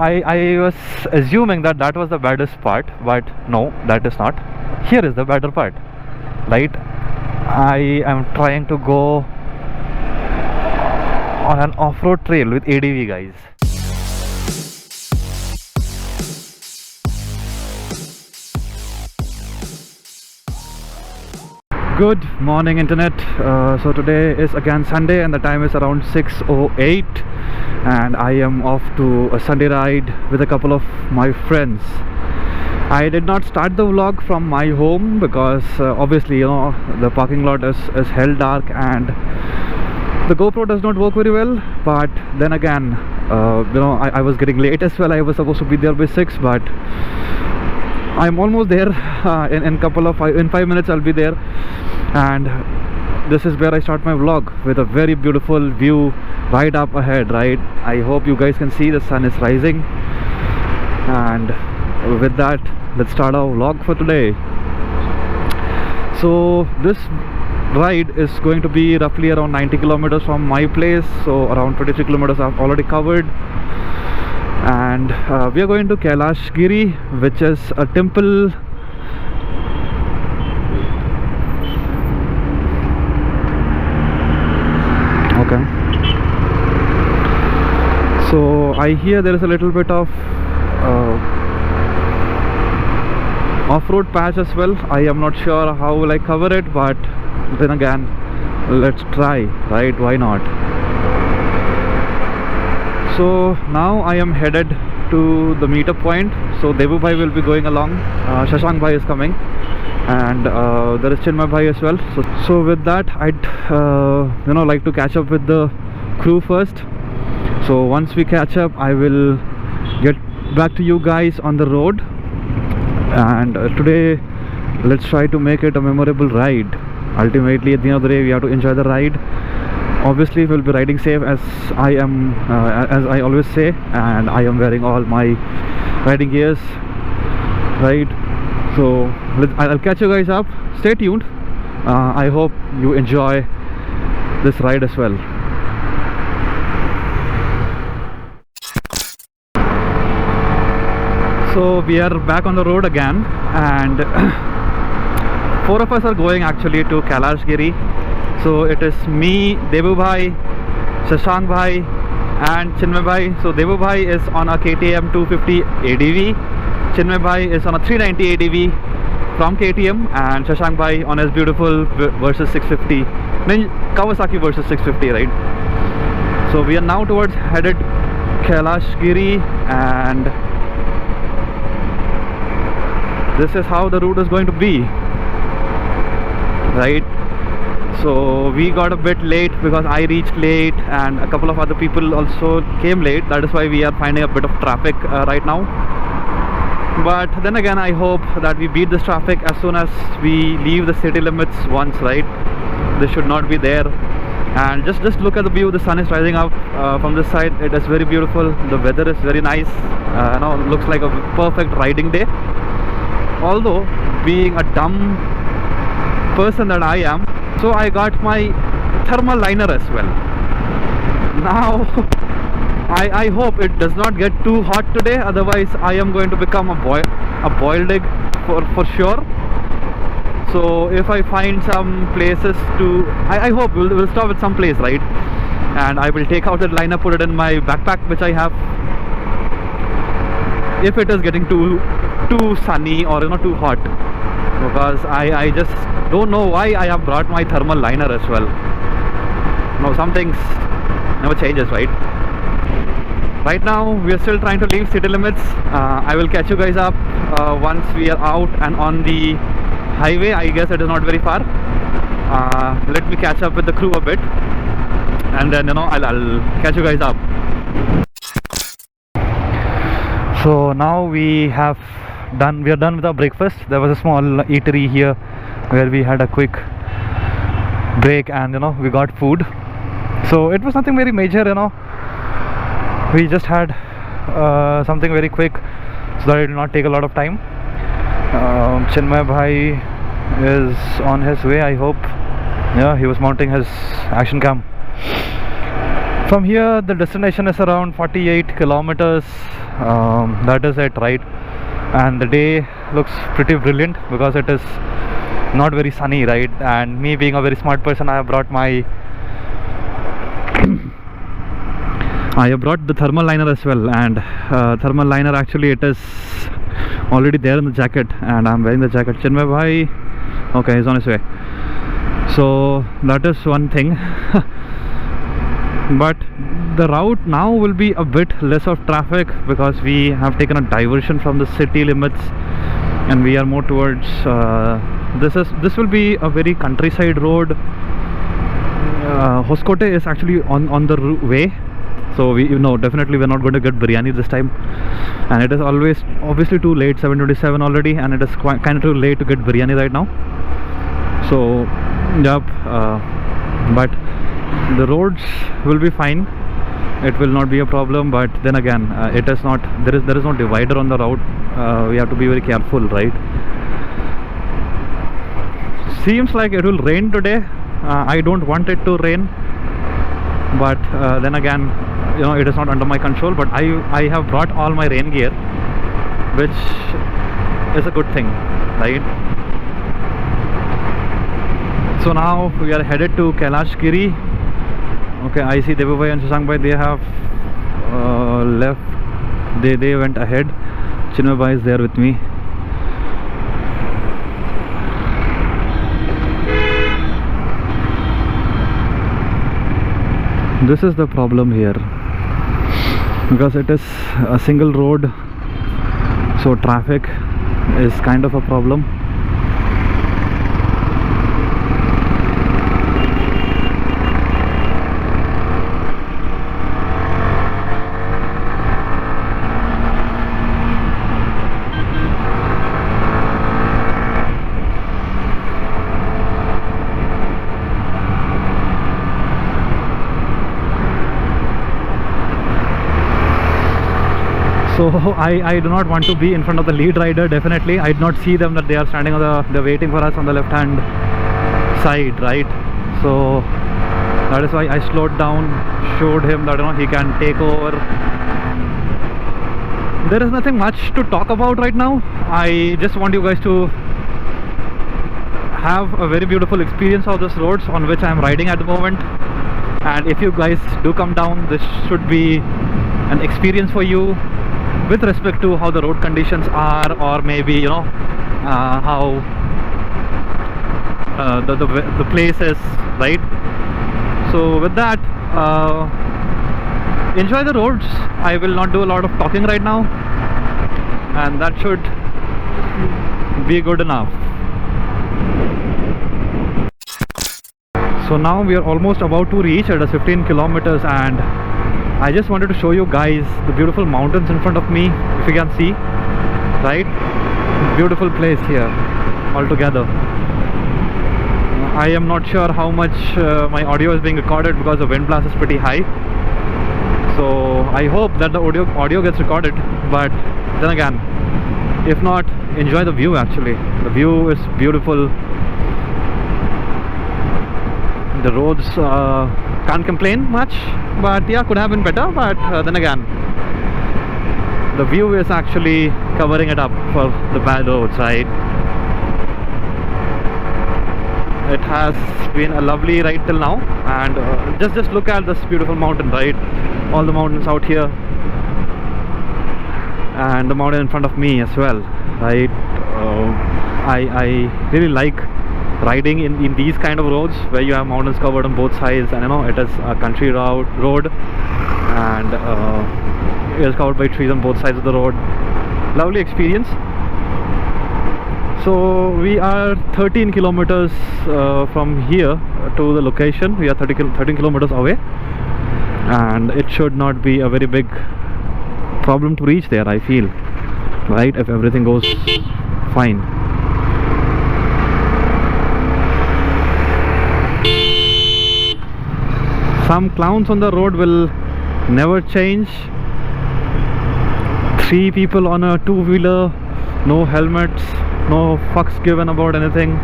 I was assuming that that was the baddest part, but no, that is not. Here is the better part, right? I am trying to go on an off-road trail with ADV, guys. Good morning, internet. So today is again Sunday and the time is around 6:08 and I am off to a Sunday ride with a couple of my friends. I did not start the vlog from my home because obviously, you know, the parking lot is hell dark and the GoPro does not work very well. But then again, you know, I was getting late as well. I was supposed to be there by 6, but I'm almost there. In 5 minutes I'll be there, and this is where I start my vlog with a very beautiful view right up ahead. Right, I hope you guys can see the sun is rising, and with that, let's start our vlog for today. So this ride is going to be roughly around 90 kilometers from my place, so around 23 kilometers I've already covered. And we are going to Kailashgiri, which is a temple. Okay, so I hear there is a little bit of off-road patch as well. I am not sure how will I cover it, but then again, let's try, right? Why not? So now I am headed to the meetup point. So Devu bhai will be going along, Shashank bhai is coming, and there is Chinmay bhai as well. So with that, I'd you know, like to catch up with the crew first. So once we catch up, I will get back to you guys on the road. And today, let's try to make it a memorable ride. Ultimately, at the end of the day, we have to enjoy the ride. Obviously, we'll be riding safe, as I am, as I always say, and I am wearing all my riding gears, right? So I'll catch you guys up. Stay tuned. I hope you enjoy this ride as well. So we are back on the road again, and 4 of us are going actually to Kailashgiri. So it is me, Devu bhai, Shashank bhai and Chinmay bhai. So Devu bhai is on a KTM 250 ADV, Chinmay bhai is on a 390 ADV from KTM, and Shashank bhai on his beautiful Versus 650, Kawasaki Versus 650, right? So we are now towards headed Kailashgiri, and this is how the route is going to be, right? So we got a bit late because I reached late and a couple of other people also came late. That is why we are finding a bit of traffic right now. But then again, I hope that we beat this traffic as soon as we leave the city limits once, right? This should not be there. And just look at the view. The sun is rising up from this side. It is very beautiful. The weather is very nice. Now it looks like a perfect riding day. Although, being a dumb person that I am, so I got my thermal liner as well. Now I hope it does not get too hot today, otherwise I am going to become a boiled egg for sure. So if I find some places to, I hope we'll stop at some place, right? And I will take out that liner, put it in my backpack which I have, if it is getting too sunny or, you know, too hot, because I just don't know why I have brought my thermal liner as well. No, some things never changes, right? Right now we are still trying to leave city limits. I will catch you guys up once we are out and on the highway. I guess it is not very far. Let me catch up with the crew a bit, and then, you know, I'll catch you guys up. So now we are done with our breakfast. There was a small eatery here where we had a quick break, and, you know, we got food. So it was nothing very major, you know. We just had something very quick so that it did not take a lot of time. Chinmay bhai is on his way, I hope. Yeah, he was mounting his action cam. From here the destination is around 48 kilometers. That is it, right? And the day looks pretty brilliant because it is not very sunny, right? And me being a very smart person, I have brought my I have brought the thermal liner as well. And thermal liner, actually it is already there in the jacket, and I'm wearing the jacket. Chinmay bhai, okay, he's on his way. So that is one thing. But the route now will be a bit less of traffic because we have taken a diversion from the city limits and we are more towards this will be a very countryside road. Hoskote is actually on the way, so we definitely we're not going to get biryani this time, and it is always obviously too late, 7:27 already, and it is kind of too late to get biryani right now. So yep, but the roads will be fine, it will not be a problem. But then again, it is not, there is no divider on the route. We have to be very careful, right? Seems like it will rain today. I don't want it to rain, but then again, it is not under my control. But I have brought all my rain gear, which is a good thing, right? So now we are headed to Kailashgiri. Okay, I see Devabhai and Shashank bhai, they have left. They went ahead. Chinmay bhai is there with me. This is the problem here, because it is a single road, so traffic is kind of a problem. So I do not want to be in front of the lead rider, definitely. I did not see them, that they are standing on they're waiting for us on the left hand side, right? So that is why I slowed down, showed him that he can take over. There is nothing much to talk about right now. I just want you guys to have a very beautiful experience of this roads on which I am riding at the moment. And if you guys do come down, this should be an experience for you with respect to how the road conditions are, or maybe how the place is, right? So with that, enjoy the roads. I will not do a lot of talking right now, and that should be good enough. So now we are almost about to reach. It is 15 kilometers, and I just wanted to show you guys the beautiful mountains in front of me, if you can see, right? Beautiful place here altogether. I am not sure how much my audio is being recorded because the wind blast is pretty high. So I hope that the audio gets recorded, but then again, if not, enjoy the view. Actually, the view is beautiful. The roads, can't complain much, but yeah, could have been better. But then again, the view is actually covering it up for the bad roads, right? It has been a lovely ride till now, and just look at this beautiful mountain, right? All the mountains out here, and the mountain in front of me as well, right? I really like riding in these kind of roads where you have mountains covered on both sides, and it is a country road, and it is covered by trees on both sides of the road. Lovely experience. So we are 13 kilometers from here to the location. We are 13 kilometers away, and it should not be a very big problem to reach there, I feel, right, if everything goes fine. Some clowns on the road will never change. 3 people on a two-wheeler, no helmets, no fucks given about anything,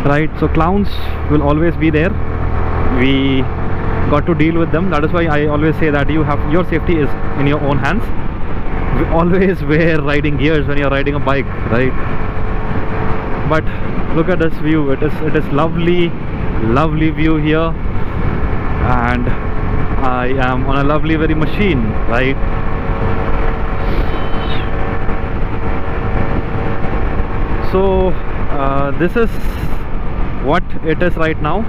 right? So clowns will always be there. We got to deal with them. That is why I always say that your safety is in your own hands. We always wear riding gears when you're riding a bike, right? But look at this view. It is lovely view here, and I am on a lovely very machine, right? So this is what it is right now.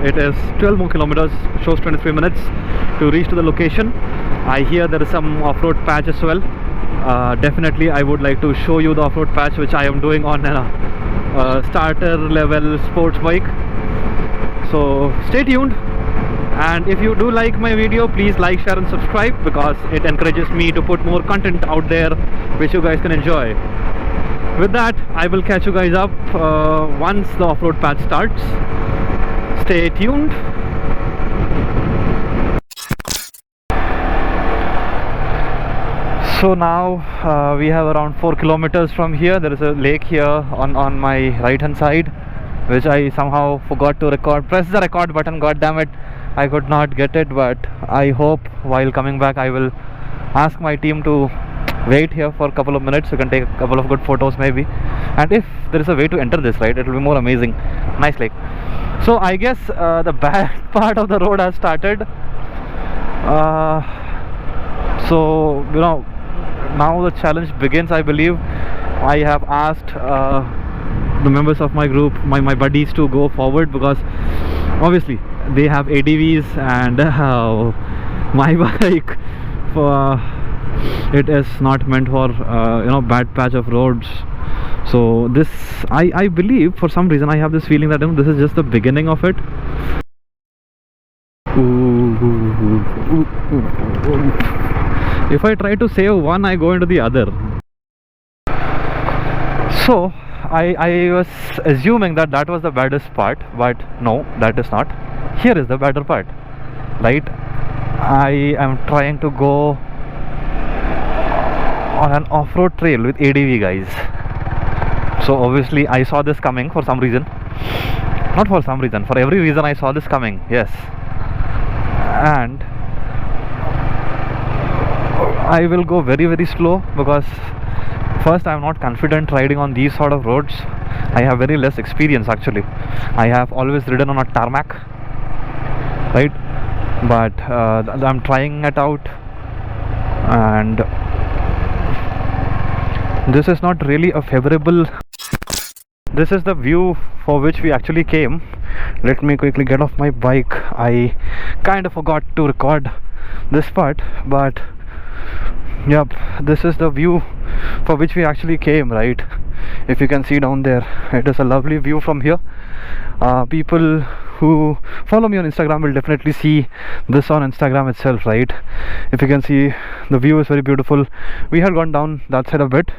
It is 12 more kilometers, shows 23 minutes to reach to the location. I hear there is some off-road patch as well. Definitely I would like to show you the off-road patch which I am doing on a starter level sports bike. So stay tuned, and if you do like my video, please like, share and subscribe, because it encourages me to put more content out there which you guys can enjoy. With that, I will catch you guys up once the off-road patch starts. Stay tuned. So now we have around 4 kilometers from here. There is a lake here on my right hand side, which I somehow forgot to record. Press the record button, god damn it, I could not get it. But I hope while coming back I will ask my team to wait here for a couple of minutes. You can take a couple of good photos maybe, and if there is a way to enter this, right, it will be more amazing. Nice lake. So I guess the bad part of the road has started. So you know, now the challenge begins, I believe. I have asked the members of my group, my buddies, to go forward, because obviously they have ATVs, and my bike, it is not meant for bad patch of roads. So this, I believe, for some reason I have this feeling that this is just the beginning of it. If I try to save one, I go into the other. So I was assuming that was the baddest part, but no, that is not. Here is the better part, right? I am trying to go on an off-road trail with ADV, guys. So obviously I saw this coming for some reason. Not for some reason, for every reason I saw this coming, yes. And I will go very slow, because first I am not confident riding on these sort of roads. I have very less experience actually. I have always ridden on a tarmac, right? But I'm trying it out, and this is not really a favorable. This is the view for which we actually came. Let me quickly get off my bike. I kind of forgot to record this part, but yep, this is the view for which we actually came, right? If you can see down there, it is a lovely view from here. People who follow me on Instagram will definitely see this on Instagram itself, right? If you can see, the view is very beautiful. We had gone down that side a bit,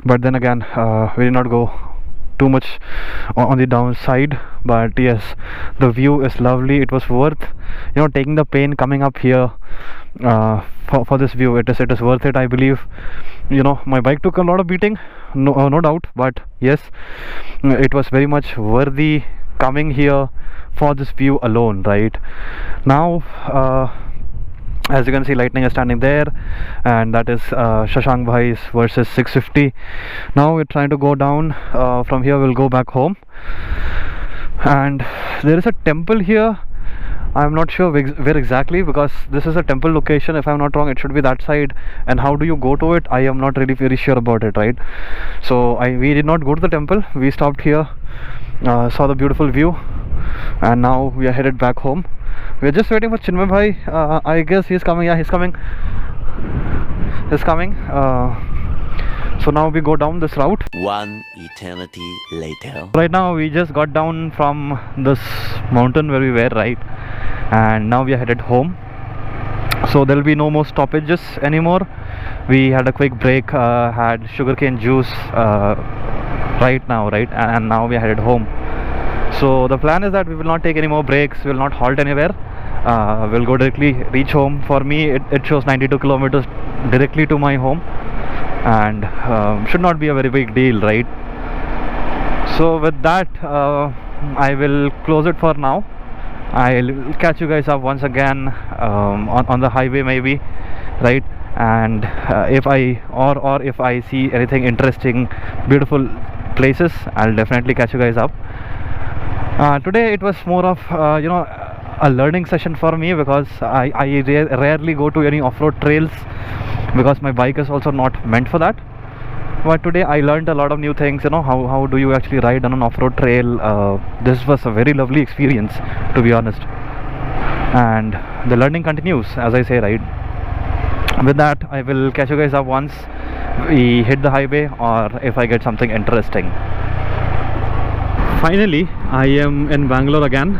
but then again we did not go too much on the downside. But yes, the view is lovely. It was worth taking the pain coming up here for this view. It is worth it, I believe. My bike took a lot of beating, no doubt, but yes, it was very much worthy coming here for this view alone, right? Now as you can see, lightning is standing there, and that is Shashank Bhai's versus 650. Now we're trying to go down. From here we'll go back home, and there is a temple here. I'm not sure where exactly, because this is a temple location. If I'm not wrong, it should be that side. And how do you go to it? I am not really very sure about it, right? So we did not go to the temple. We stopped here, saw the beautiful view, and now we are headed back home. We're just waiting for Chinmay Bhai. I guess he's coming. Yeah, he's coming. So now we go down this route. One eternity later. Right now we just got down from this mountain where we were, right? And now we are headed home. So there will be no more stoppages anymore. We had a quick break, had sugarcane juice right now, right? And now we are headed home. So the plan is that we will not take any more breaks. We will not halt anywhere. We'll go directly reach home. For me, it shows 92 kilometers directly to my home, and should not be a very big deal, right? So with that, I will close it for now. I'll catch you guys up once again on the highway maybe, right? And if I see anything interesting, beautiful places, I'll definitely catch you guys up. Today it was more of a learning session for me, because I rarely go to any off-road trails, because my bike is also not meant for that. But today I learned a lot of new things. How do you actually ride on an off-road trail. This was a very lovely experience, to be honest, and the learning continues, as I say, right? With that, I will catch you guys up once we hit the highway, or if I get something interesting. Finally, I am in Bangalore again.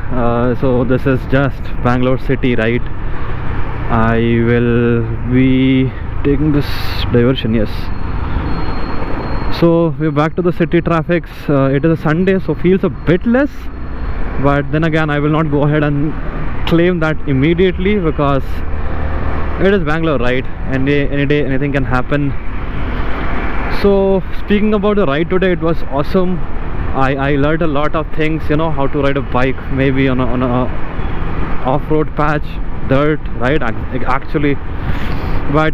So this is just Bangalore city, right? I will be taking this diversion, yes. So we're back to the city traffic. It is a Sunday, so feels a bit less, but then again, I will not go ahead and claim that immediately, because it is Bangalore, right? Any day anything can happen. So speaking about the ride today, it was awesome. I learned a lot of things, how to ride a bike, maybe on a off-road patch, dirt, right? Actually, but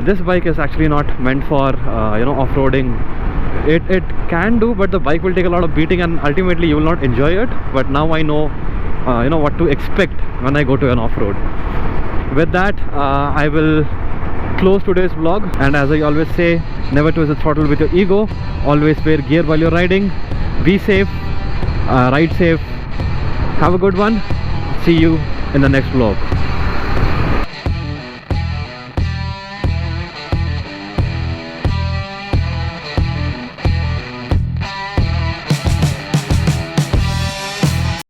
this bike is actually not meant for off-roading. It can do, but the bike will take a lot of beating, and ultimately you will not enjoy it. But now I know what to expect when I go to an off-road. With that, I will close today's vlog, and as I always say, never twist the throttle with your ego. Always wear gear while you're riding. Be safe, ride safe, have a good one. See you in the next vlog.